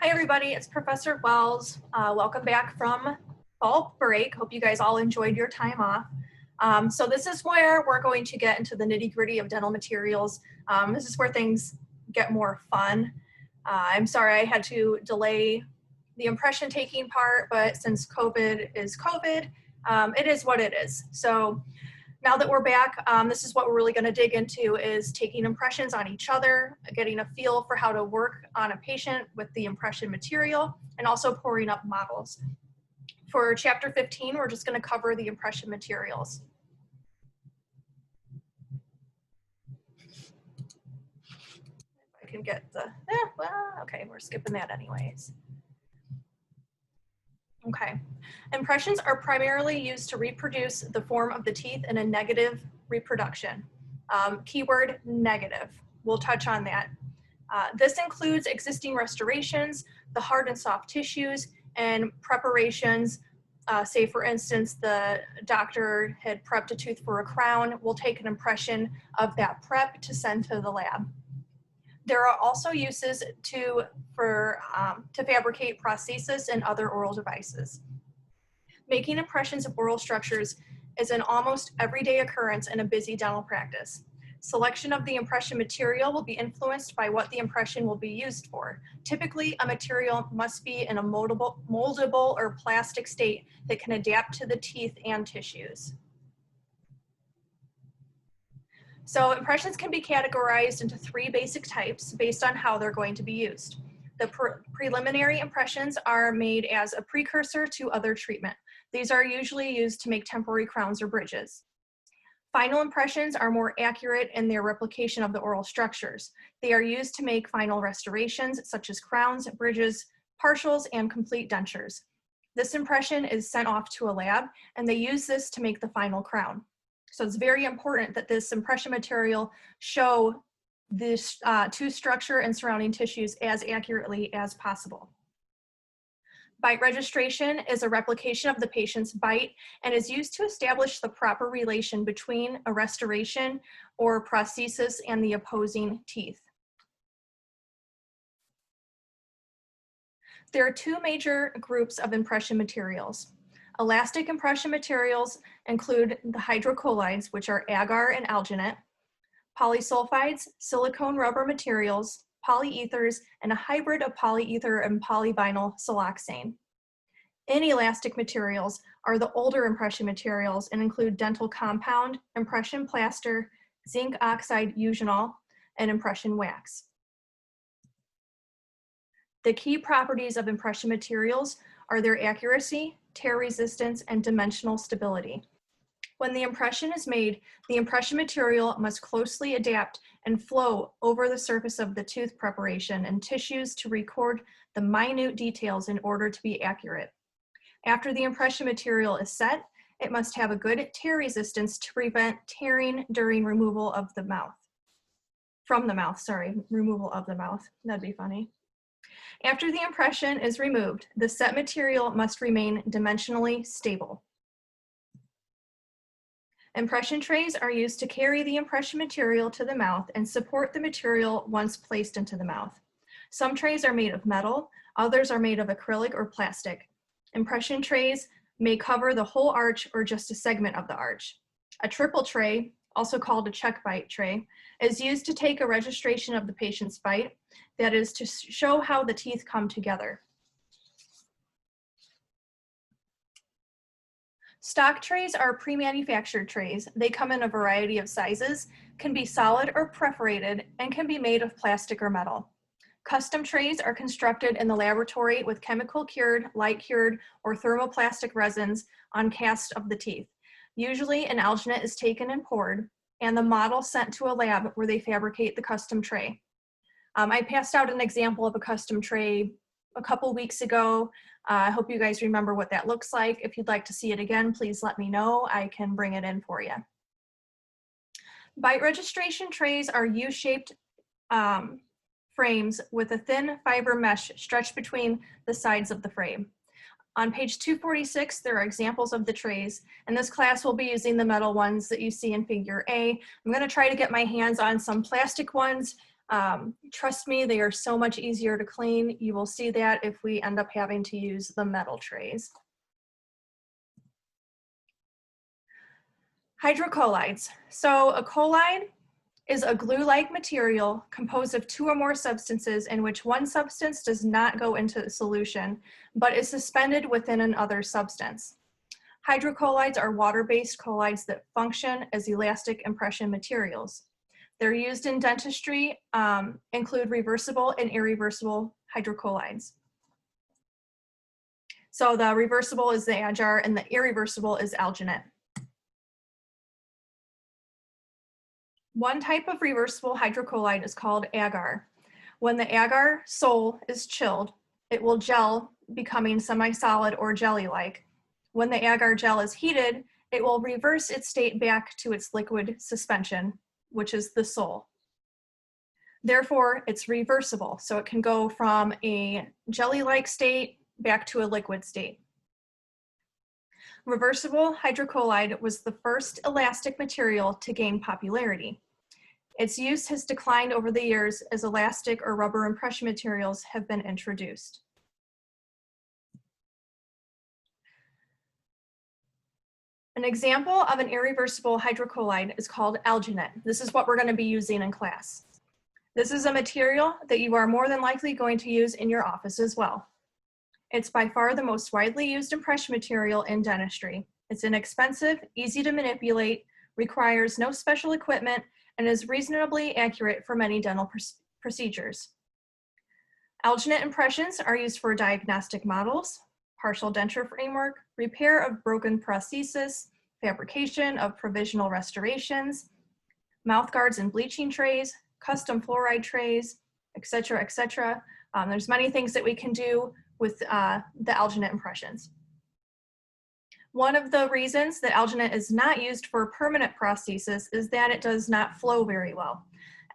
Hi everybody, it's Professor Wells. Welcome back from fall break. Hope you guys all enjoyed your time off. So this is where we're going to get into the nitty-gritty of dental materials. This is where things get more fun. I'm sorry I had to delay the impression taking part, but since COVID is COVID, it is what it is. So now that we're back, this is what we're really going to dig into is taking impressions on each other, getting a feel for how to work on a patient with the impression material, and also pouring up models. For chapter 15, we're just going to cover the impression materials. If I can get the, well, okay, we're skipping that anyways. Okay, impressions are primarily used to reproduce the form of the teeth in a negative reproduction. Keyword negative, we'll touch on that. This includes existing restorations, the hard and soft tissues, and preparations. Say for instance, the doctor had prepped a tooth for a crown, we'll take an impression of that prep to send to the lab. There are also uses to fabricate prosthesis and other oral devices. Making impressions of oral structures is an almost everyday occurrence in a busy dental practice. Selection of the impression material will be influenced by what the impression will be used for. Typically, a material must be in a moldable or plastic state that can adapt to the teeth and tissues. So impressions can be categorized into three basic types based on how they're going to be used. The preliminary impressions are made as a precursor to other treatment. These are usually used to make temporary crowns or bridges. Final impressions are more accurate in their replication of the oral structures. They are used to make final restorations such as crowns, bridges, partials, and complete dentures. This impression is sent off to a lab and they use this to make the final crown. So it's very important that this impression material show this tooth structure and surrounding tissues as accurately as possible. Bite registration is a replication of the patient's bite and is used to establish the proper relation between a restoration or prosthesis and the opposing teeth. There are two major groups of impression materials. Elastic impression materials include the hydrocolloids, which are agar and alginate, polysulfides, silicone rubber materials, polyethers, and a hybrid of polyether and polyvinyl siloxane. Inelastic materials are the older impression materials and include dental compound, impression plaster, zinc oxide eugenol, and impression wax. The key properties of impression materials are their accuracy, tear resistance, and dimensional stability. When the impression is made, the impression material must closely adapt and flow over the surface of the tooth preparation and tissues to record the minute details in order to be accurate. After the impression material is set, it must have a good tear resistance to prevent tearing during removal of the mouth. Removal of the mouth, that'd be funny. After the impression is removed, the set material must remain dimensionally stable. Impression trays are used to carry the impression material to the mouth and support the material once placed into the mouth. Some trays are made of metal, others are made of acrylic or plastic. Impression trays may cover the whole arch or just a segment of the arch. A triple tray, also called a check bite tray, is used to take a registration of the patient's bite, that is to show how the teeth come together. Stock trays are pre-manufactured trays. They come in a variety of sizes, can be solid or perforated, and can be made of plastic or metal. Custom trays are constructed in the laboratory with chemical cured, light cured, or thermoplastic resins on cast of the teeth. Usually an alginate is taken and poured, and the model sent to a lab where they fabricate the custom tray. I passed out an example of a custom tray a couple weeks ago. I hope you guys remember what that looks like. If you'd like to see it again, please let me know. I can bring it in for you. Bite registration trays are U-shaped frames with a thin fiber mesh stretched between the sides of the frame. On page 246, there are examples of the trays. In this class, we'll be using the metal ones that you see in figure A. I'm going to try to get my hands on some plastic ones Trust me, they are so much easier to clean. You will see that if we end up having to use the metal trays. Hydrocolloids. So a collide is a glue-like material composed of two or more substances in which one substance does not go into the solution, but is suspended within another substance. Hydrocolloids are water-based colloids that function as elastic impression materials. They're used in dentistry, include reversible and irreversible hydrocolloids. So the reversible is the agar and the irreversible is alginate. One type of reversible hydrocolloid is called agar. When the agar sole is chilled, it will gel, becoming semi-solid or jelly-like. When the agar gel is heated, it will reverse its state back to its liquid suspension, which is the sole. Therefore, it's reversible, so it can go from a jelly-like state back to a liquid state. Reversible hydrocolloid was the first elastic material to gain popularity. Its use has declined over the years as elastic or rubber impression materials have been introduced. An example of an irreversible hydrocolloid is called alginate. This is what we're going to be using in class. This is a material that you are more than likely going to use in your office as well. It's by far the most widely used impression material in dentistry. It's inexpensive, easy to manipulate, requires no special equipment, and is reasonably accurate for many dental procedures. Alginate impressions are used for diagnostic models, partial denture framework, repair of broken prosthesis, fabrication of provisional restorations, mouth guards and bleaching trays, custom fluoride trays, etc., etc. There's many things that we can do with the alginate impressions. One of the reasons that alginate is not used for permanent prosthesis is that it does not flow very well.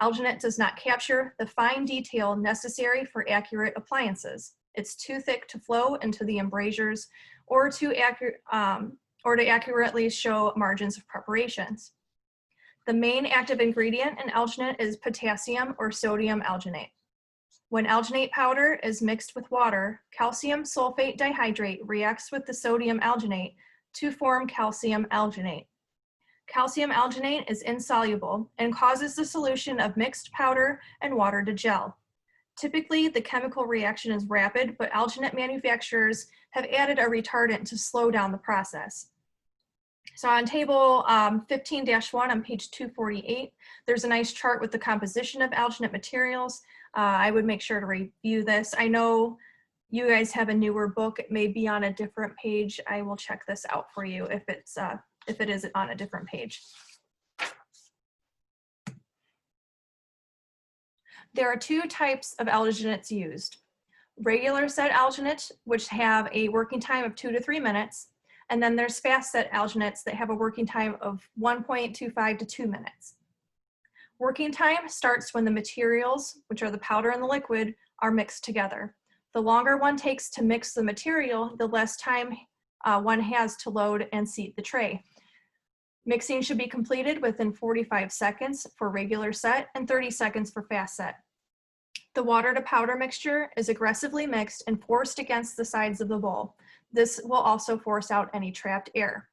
Alginate does not capture the fine detail necessary for accurate appliances. It's too thick to flow into the embrasures or to accurately show margins of preparations. The main active ingredient in alginate is potassium or sodium alginate. When alginate powder is mixed with water, calcium sulfate dihydrate reacts with the sodium alginate to form calcium alginate. Calcium alginate is insoluble and causes the solution of mixed powder and water to gel. Typically, the chemical reaction is rapid, but alginate manufacturers have added a retardant to slow down the process. So on table 15-1 on page 248, there's a nice chart with the composition of alginate materials. I would make sure to review this. I know you guys have a newer book. It may be on a different page. I will check this out for you if it is on a different page. There are two types of alginates used. Regular set alginates, which have a working time of 2 to 3 minutes, and then there's fast set alginates that have a working time of 1.25 to 2 minutes. Working time starts when the materials, which are the powder and the liquid, are mixed together. The longer one takes to mix the material, the less time one has to load and seat the tray. Mixing should be completed within 45 seconds for regular set and 30 seconds for fast set. The water to powder mixture is aggressively mixed and forced against the sides of the bowl. This will also force out any trapped air.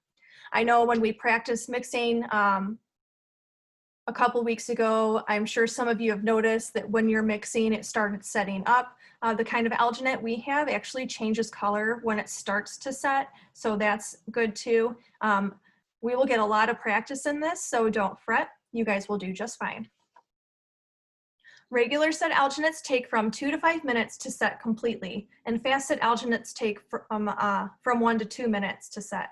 I know when we practiced mixing a couple weeks ago, I'm sure some of you have noticed that when you're mixing, it started setting up. The kind of alginate we have actually changes color when it starts to set, so that's good too. We will get a lot of practice in this, so don't fret. You guys will do just fine. Regular set alginates take from 2 to 5 minutes to set completely, and fast set alginates take from 1 to 2 minutes to set.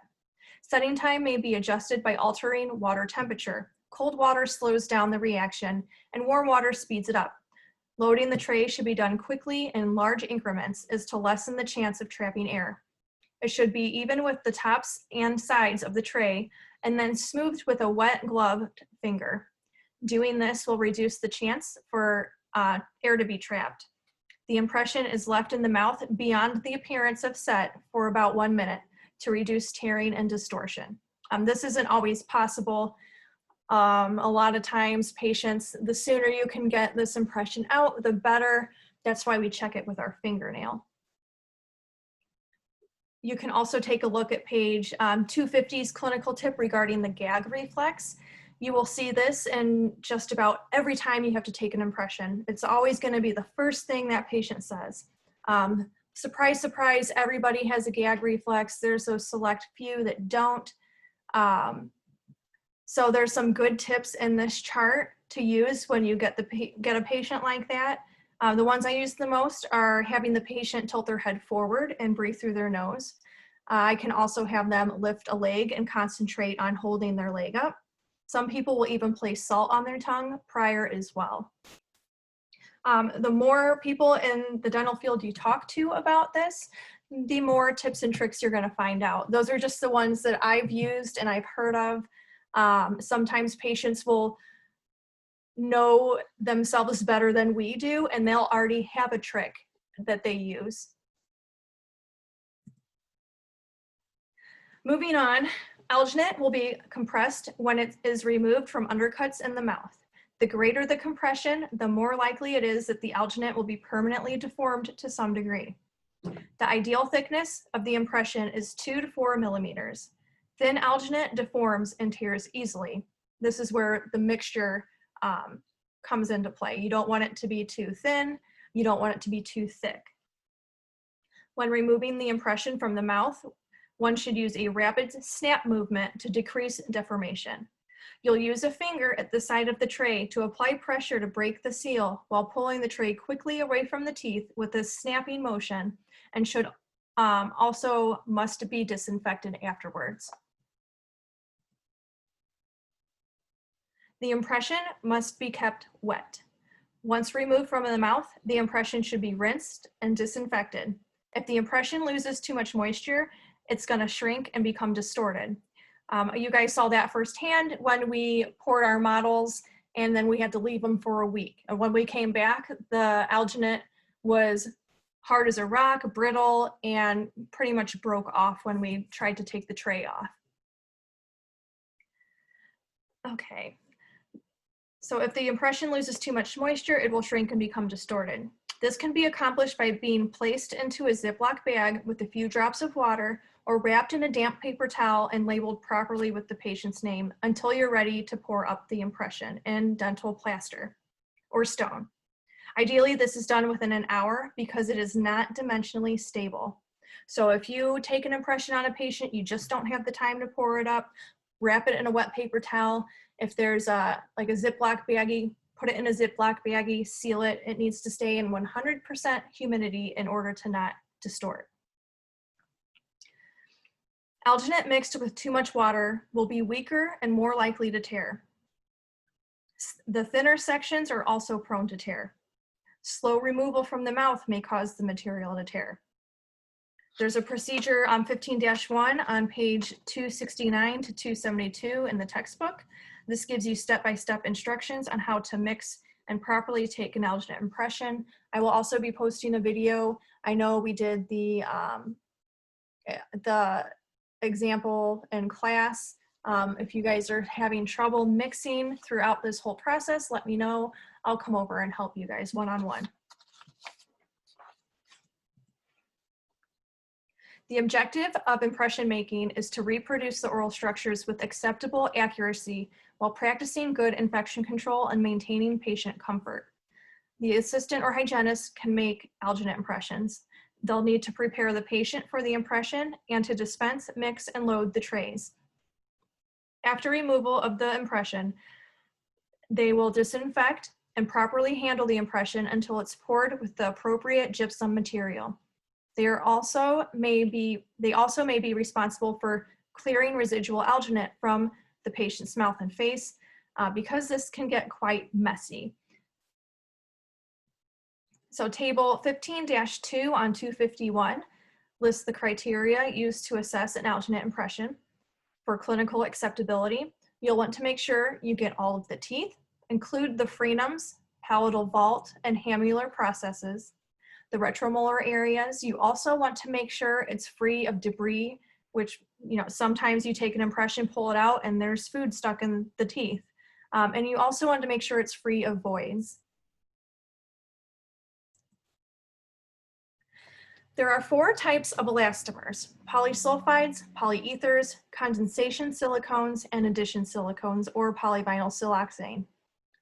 Setting time may be adjusted by altering water temperature. Cold water slows down the reaction, and warm water speeds it up. Loading the tray should be done quickly in large increments as to lessen the chance of trapping air. It should be even with the tops and sides of the tray, and then smoothed with a wet gloved finger. Doing this will reduce the chance for air to be trapped. The impression is left in the mouth beyond the appearance of set for about 1 minute to reduce tearing and distortion. This isn't always possible. A lot of times patients, the sooner you can get this impression out, the better. That's why we check it with our fingernail. You can also take a look at page 250's clinical tip regarding the gag reflex. You will see this in just about every time you have to take an impression. It's always going to be the first thing that patient says. Surprise, surprise, everybody has a gag reflex. There's a select few that don't. So there's some good tips in this chart to use when you get a patient like that. The ones I use the most are having the patient tilt their head forward and breathe through their nose. I can also have them lift a leg and concentrate on holding their leg up. Some people will even place salt on their tongue prior as well. The more people in the dental field you talk to about this, the more tips and tricks you're going to find out. Those are just the ones that I've used and I've heard of. Sometimes patients will know themselves better than we do, and they'll already have a trick that they use. Moving on, alginate will be compressed when it is removed from undercuts in the mouth. The greater the compression, the more likely it is that the alginate will be permanently deformed to some degree. The ideal thickness of the impression is 2 to 4 millimeters. Thin alginate deforms and tears easily. This is where the mixture comes into play. You don't want it to be too thin. You don't want it to be too thick. When removing the impression from the mouth, one should use a rapid snap movement to decrease deformation. You'll use a finger at the side of the tray to apply pressure to break the seal while pulling the tray quickly away from the teeth with a snapping motion, and should also must be disinfected afterwards. The impression must be kept wet. Once removed from the mouth, the impression should be rinsed and disinfected. If the impression loses too much moisture, it's going to shrink and become distorted. You guys saw that firsthand when we poured our models and then we had to leave them for a week. And when we came back, the alginate was hard as a rock, brittle, and pretty much broke off when we tried to take the tray off. Okay. So if the impression loses too much moisture, it will shrink and become distorted. This can be accomplished by being placed into a Ziploc bag with a few drops of water or wrapped in a damp paper towel and labeled properly with the patient's name until you're ready to pour up the impression in dental plaster or stone. Ideally, this is done within an hour because it is not dimensionally stable. So if you take an impression on a patient, you just don't have the time to pour it up, wrap it in a wet paper towel. If there's like a Ziploc baggie, put it in a Ziploc baggie, seal it. It needs to stay in 100% humidity in order to not distort. Alginate mixed with too much water will be weaker and more likely to tear. The thinner sections are also prone to tear. Slow removal from the mouth may cause the material to tear. There's a procedure on 15-1 on page 269 to 272 in the textbook. This gives you step-by-step instructions on how to mix and properly take an alginate impression. I will also be posting a video. I know we did the example in class. If you guys are having trouble mixing throughout this whole process, let me know. I'll come over and help you guys one-on-one. The objective of impression making is to reproduce the oral structures with acceptable accuracy while practicing good infection control and maintaining patient comfort. The assistant or hygienist can make alginate impressions. They'll need to prepare the patient for the impression and to dispense, mix, and load the trays. After removal of the impression, they will disinfect and properly handle the impression until it's poured with the appropriate gypsum material. They also may be responsible for clearing residual alginate from the patient's mouth and face because this can get quite messy. So table 15-2 on 251 lists the criteria used to assess an alginate impression. For clinical acceptability, you'll want to make sure you get all of the teeth, include the frenums, palatal vault, and hamular processes. The retromolar areas, you also want to make sure it's free of debris, which, sometimes you take an impression, pull it out, and there's food stuck in the teeth. And you also want to make sure it's free of voids. There are 4 types of elastomers: polysulfides, polyethers, condensation silicones, and addition silicones, or polyvinyl siloxane.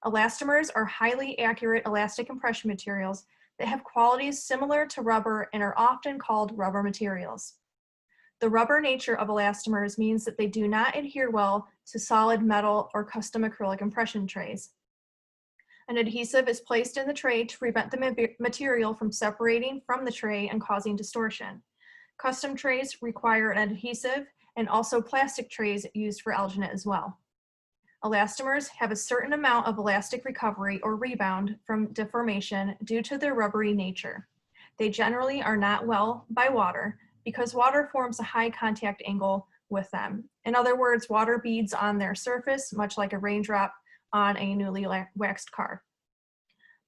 Elastomers are highly accurate elastic compression materials that have qualities similar to rubber and are often called rubber materials. The rubber nature of elastomers means that they do not adhere well to solid metal or custom acrylic impression trays. An adhesive is placed in the tray to prevent the material from separating from the tray and causing distortion. Custom trays require an adhesive, and also plastic trays used for alginate as well. Elastomers have a certain amount of elastic recovery or rebound from deformation due to their rubbery nature. They generally are not well by water because water forms a high contact angle with them. In other words, water beads on their surface, much like a raindrop on a newly waxed car.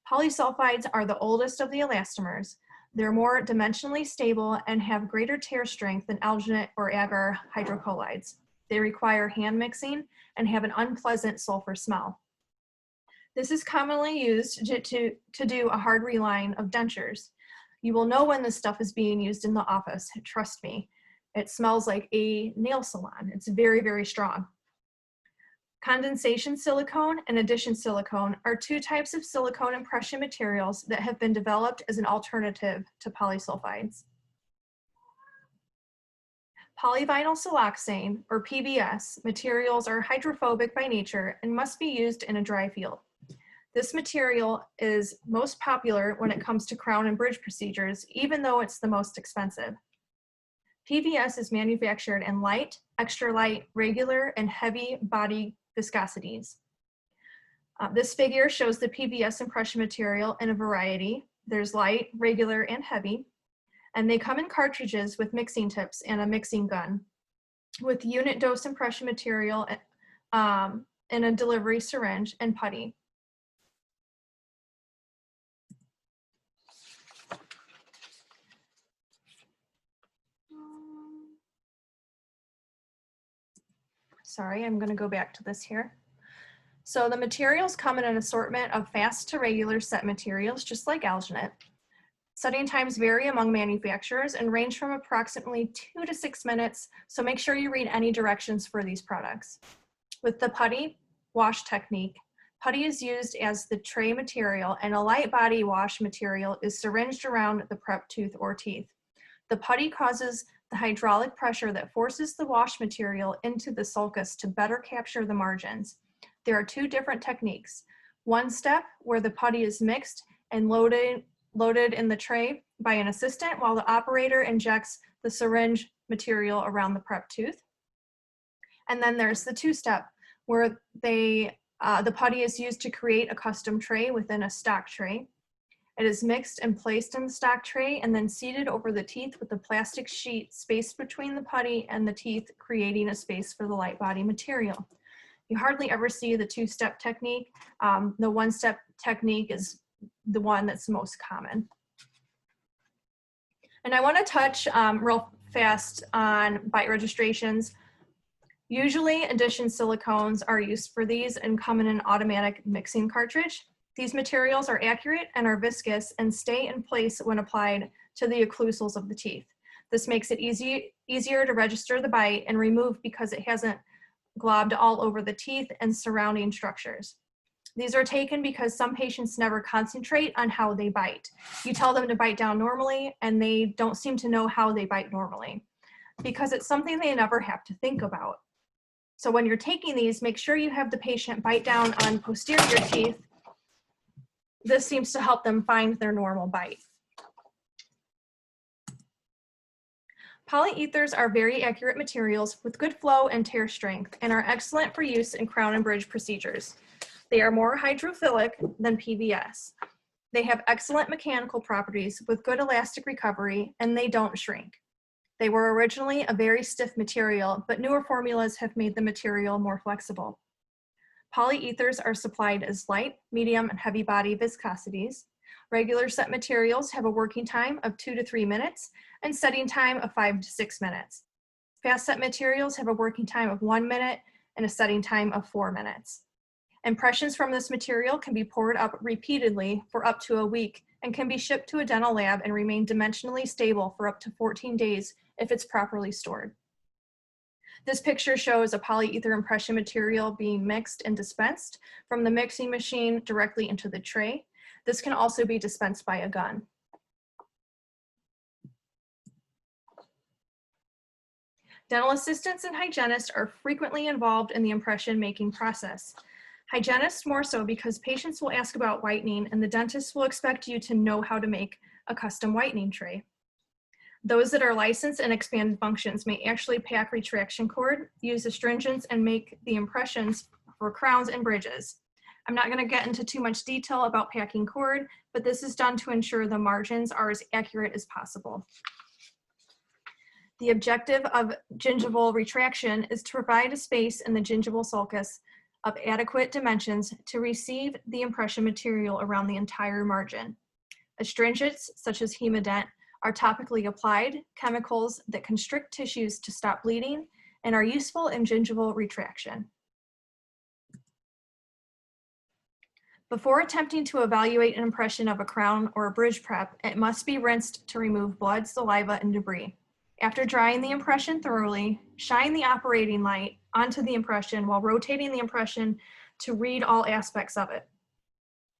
Polysulfides are the oldest of the elastomers. They're more dimensionally stable and have greater tear strength than alginate or agar hydrocolloids. They require hand mixing and have an unpleasant sulfur smell. This is commonly used to do a hard reline of dentures. You will know when this stuff is being used in the office, trust me. It smells like a nail salon. It's very, very strong. Condensation silicone and addition silicone are 2 types of silicone impression materials that have been developed as an alternative to polysulfides. Polyvinyl siloxane, or PVS, materials are hydrophobic by nature and must be used in a dry field. This material is most popular when it comes to crown and bridge procedures, even though it's the most expensive. PVS is manufactured in light, extra light, regular, and heavy body viscosities. This figure shows the PVS impression material in a variety. There's light, regular, and heavy, and they come in cartridges with mixing tips and a mixing gun, with unit dose impression material in a delivery syringe and putty. Sorry, I'm going to go back to this here. So the materials come in an assortment of fast to regular set materials, just like alginate. Setting times vary among manufacturers and range from approximately 2 to 6 minutes, so make sure you read any directions for these products. With the putty wash technique, putty is used as the tray material, and a light body wash material is syringed around the prep tooth or teeth. The putty causes the hydraulic pressure that forces the wash material into the sulcus to better capture the margins. There are 2 different techniques. One step where the putty is mixed and loaded in the tray by an assistant while the operator injects the syringe material around the prep tooth. And then there's the 2-step where the putty is used to create a custom tray within a stock tray. It is mixed and placed in the stock tray and then seated over the teeth with a plastic sheet spaced between the putty and the teeth, creating a space for the light body material. You hardly ever see the 2-step technique. The 1-step technique is the one that's most common. And I want to touch real fast on bite registrations. Usually addition silicones are used for these and come in an automatic mixing cartridge. These materials are accurate and are viscous and stay in place when applied to the occlusals of the teeth. This makes it easier to register the bite and remove because it hasn't globbed all over the teeth and surrounding structures. These are taken because some patients never concentrate on how they bite. You tell them to bite down normally and they don't seem to know how they bite normally because it's something they never have to think about. So when you're taking these, make sure you have the patient bite down on posterior teeth. This seems to help them find their normal bite. Polyethers are very accurate materials with good flow and tear strength and are excellent for use in crown and bridge procedures. They are more hydrophilic than PVS. They have excellent mechanical properties with good elastic recovery, and they don't shrink. They were originally a very stiff material, but newer formulas have made the material more flexible. Polyethers are supplied as light, medium, and heavy body viscosities. Regular set materials have a working time of 2 to 3 minutes and setting time of 5 to 6 minutes. Fast set materials have a working time of 1 minute and a setting time of 4 minutes. Impressions from this material can be poured up repeatedly for up to a week and can be shipped to a dental lab and remain dimensionally stable for up to 14 days if it's properly stored. This picture shows a polyether impression material being mixed and dispensed from the mixing machine directly into the tray. This can also be dispensed by a gun. Dental assistants and hygienists are frequently involved in the impression making process. Hygienists more so because patients will ask about whitening and the dentist will expect you to know how to make a custom whitening tray. Those that are licensed in expanded functions may actually pack retraction cord, use astringents, and make the impressions for crowns and bridges. I'm not going to get into too much detail about packing cord, but this is done to ensure the margins are as accurate as possible. The objective of gingival retraction is to provide a space in the gingival sulcus of adequate dimensions to receive the impression material around the entire margin. Astringents, such as Hemident, are topically applied chemicals that constrict tissues to stop bleeding and are useful in gingival retraction. Before attempting to evaluate an impression of a crown or a bridge prep, it must be rinsed to remove blood, saliva, and debris. After drying the impression thoroughly, shine the operating light onto the impression while rotating the impression to read all aspects of it.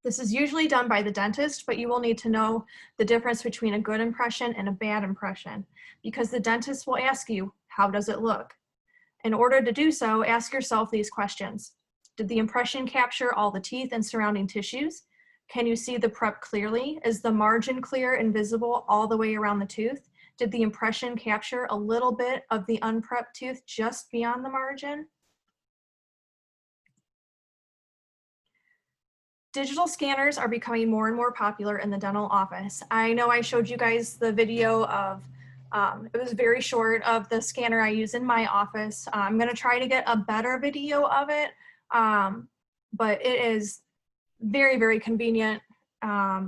This is usually done by the dentist, but you will need to know the difference between a good impression and a bad impression, because the dentist will ask you, how does it look? In order to do so, ask yourself these questions. Did the impression capture all the teeth and surrounding tissues? Can you see the prep clearly? Is the margin clear and visible all the way around the tooth? Did the impression capture a little bit of the unprepped tooth just beyond the margin? Digital scanners are becoming more and more popular in the dental office. I know I showed you guys the video of, it was very short, of the scanner I use in my office. I'm gonna try to get a better video of it, but it is very, very convenient. I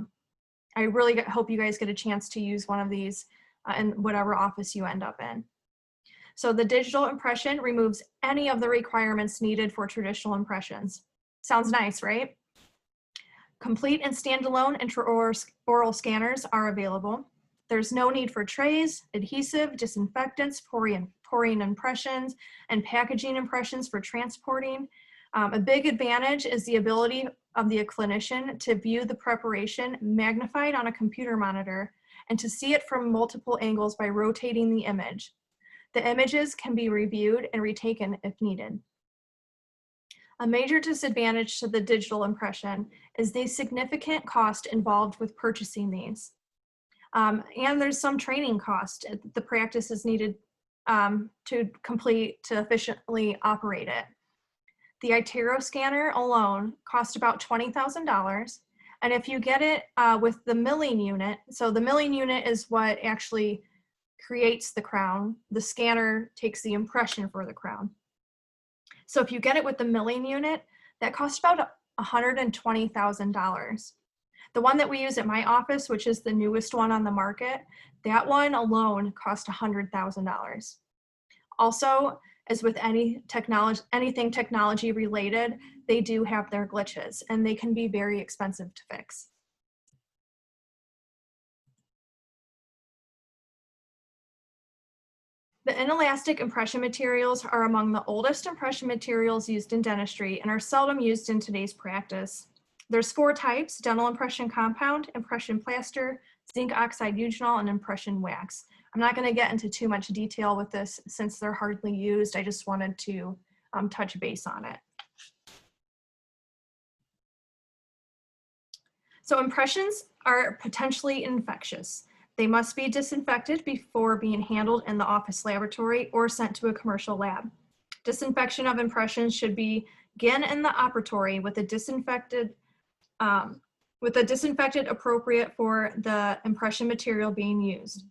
really hope you guys get a chance to use one of these in whatever office you end up in. So the digital impression removes any of the requirements needed for traditional impressions. Sounds nice, right? Complete and standalone intraoral scanners are available. There's no need for trays, adhesive, disinfectants, pouring impressions, and packaging impressions for transporting. A big advantage is the ability of the clinician to view the preparation magnified on a computer monitor and to see it from multiple angles by rotating the image. The images can be reviewed and retaken if needed. A major disadvantage to the digital impression is the significant cost involved with purchasing these. And there's some training cost. The practice is needed to efficiently operate it. The iTero scanner alone costs about $20,000. And if you get it with the milling unit, so the milling unit is what actually creates the crown. The scanner takes the impression for the crown. So if you get it with the milling unit, that costs about $120,000. The one that we use at my office, which is the newest one on the market, that one alone cost $100,000. Also, as with anything technology related, they do have their glitches and they can be very expensive to fix. The inelastic impression materials are among the oldest impression materials used in dentistry and are seldom used in today's practice. There's 4 types: dental impression compound, impression plaster, zinc oxide eugenol, and impression wax. I'm not going to get into too much detail with this since they're hardly used. I just wanted to touch base on it. So impressions are potentially infectious. They must be disinfected before being handled in the office laboratory or sent to a commercial lab. Disinfection of impressions should begin in the operatory with a disinfected appropriate for the impression material being used.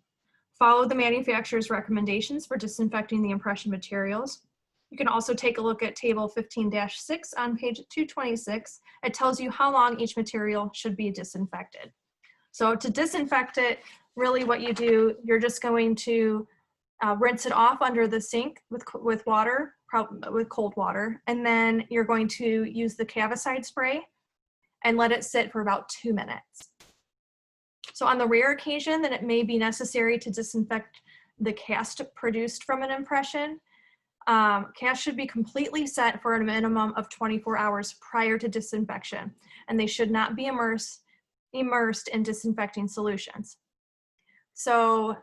Follow the manufacturer's recommendations for disinfecting the impression materials. You can also take a look at table 15-6 on page 226. It tells you how long each material should be disinfected. So to disinfect it, really what you do, you're just going to rinse it off under the sink with water with cold water. And then you're going to use the Cavicide spray and let it sit for about 2 minutes. So on the rare occasion that it may be necessary to disinfect the cast produced from an impression, cast should be completely set for a minimum of 24 hours prior to disinfection, and they should not be immersed in disinfecting solutions. So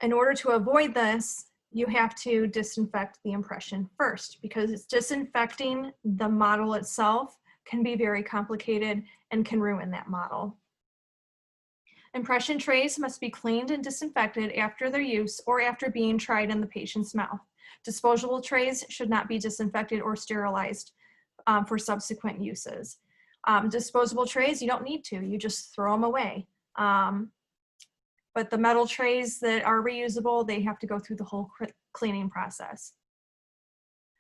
in order to avoid this, you have to disinfect the impression first, because it's disinfecting the model itself can be very complicated and can ruin that model. Impression trays must be cleaned and disinfected after their use or after being tried in the patient's mouth. Disposable trays should not be disinfected or sterilized for subsequent uses. Disposable trays, you don't need to, you just throw them away. But the metal trays that are reusable, they have to go through the whole cleaning process.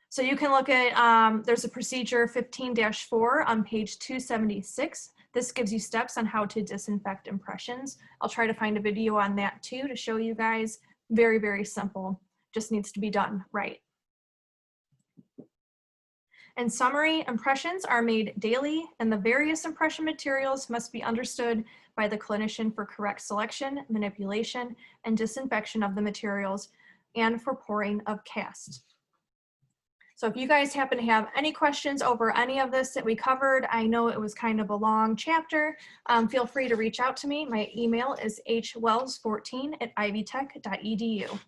So you can look at, there's a procedure 15-4 on page 276. This gives you steps on how to disinfect impressions. I'll try to find a video on that too to show you guys. Very, very simple, just needs to be done right. In summary, impressions are made daily, and the various impression materials must be understood by the clinician for correct selection, manipulation, and disinfection of the materials, and for pouring of cast. So if you guys happen to have any questions over any of this that we covered, I know it was kind of a long chapter, feel free to reach out to me. My email is hwells14@ivytech.edu.